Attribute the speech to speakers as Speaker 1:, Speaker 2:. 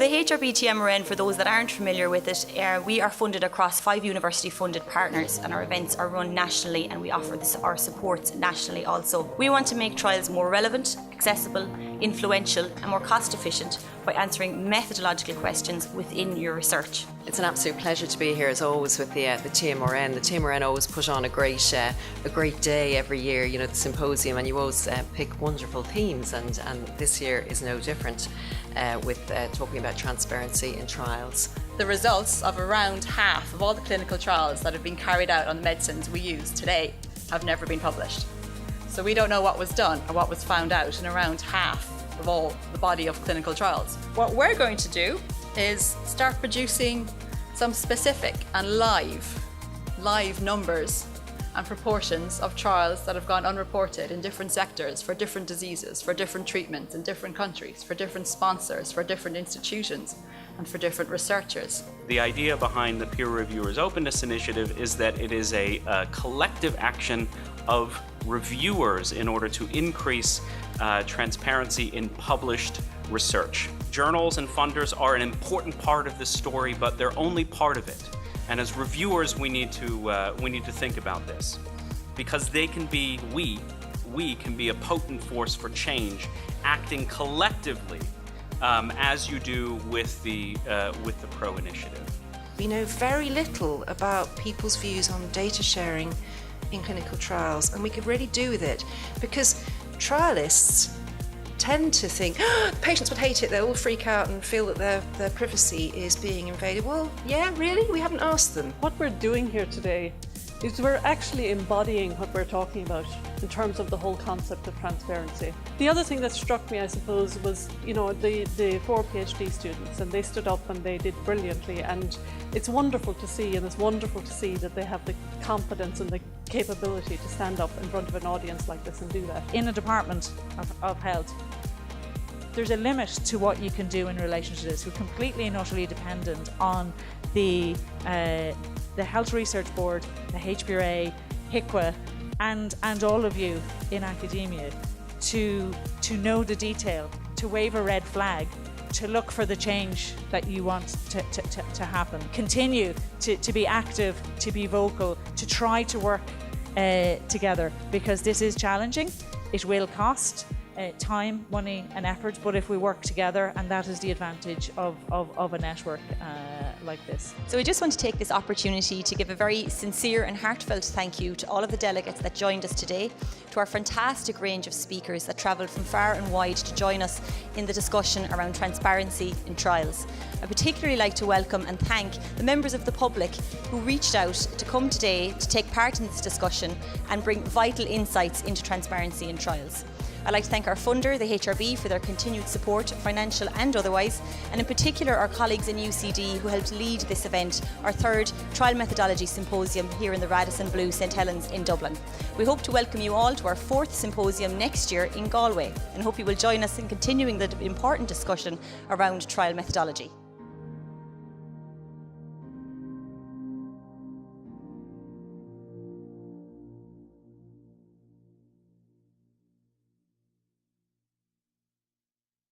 Speaker 1: The HRB TMRN, for those that aren't familiar with it, we are funded across 5 university-funded partners, and our events are run nationally, and we offer our supports nationally also. We want to make trials more relevant, accessible, influential and more cost-efficient by answering methodological questions within your research.
Speaker 2: It's an absolute pleasure to be here as always with the TMRN. The TMRN always put on a great day every year, you know, the symposium, and you always pick wonderful themes, and this year is no different with talking about transparency in trials.
Speaker 3: The results of around half of all the clinical trials that have been carried out on the medicines we use today have never been published. So we don't know what was done or what was found out in around half of all the body of clinical trials. What we're going to do is start producing some specific and live numbers and proportions of trials that have gone unreported in different sectors for different diseases, for different treatments in different countries, for different sponsors, for different institutions and for different researchers.
Speaker 4: The idea behind the Peer Reviewers Openness Initiative is that it is a collective action of reviewers in order to increase transparency in published research. Journals and funders are an important part of this story, but they're only part of it. And as reviewers, we need to think about this, because they can be we can be a potent force for change, acting collectively as you do with the PRO initiative.
Speaker 5: We know very little about people's views on data sharing in clinical trials, and we could really do with it, because trialists tend to think, oh, patients would hate it, they'll all freak out and feel that their privacy is being invaded. Well, yeah, really? We haven't asked them.
Speaker 6: What we're doing here today is we're actually embodying what we're talking about in terms of the whole concept of transparency. The other thing that struck me, I suppose, was, you know, the 4 PhD students, and they stood up and they did brilliantly, and it's wonderful to see, and it's wonderful to see that they have the confidence and the capability to stand up in front of an audience like this and do that.
Speaker 7: In a department of health, there's a limit to what you can do in relation to this. We're completely and utterly dependent on the Health Research Board, the HBRA, HICWA, and all of you in academia to know the detail, to wave a red flag, to look for the change that you want to happen. Continue to be active, to be vocal, to try to work together, because this is challenging. It will cost time, money and effort, but if we work together, and that is the advantage of a network like this.
Speaker 1: So we just want to take this opportunity to give a very sincere and heartfelt thank you to all of the delegates that joined us today, to our fantastic range of speakers that travelled from far and wide to join us in the discussion around transparency in trials. I'd particularly like to welcome and thank the members of the public who reached out to come today to take part in this discussion and bring vital insights into transparency in trials. I'd like to thank our funder, the HRB, for their continued support, financial and otherwise, and in particular our colleagues in UCD who helped lead this event, our 3rd Trial Methodology Symposium here in the Radisson Blu St Helens in Dublin. We hope to welcome you all to our 4th symposium next year in Galway, and hope you will join us in continuing the important discussion around trial methodology.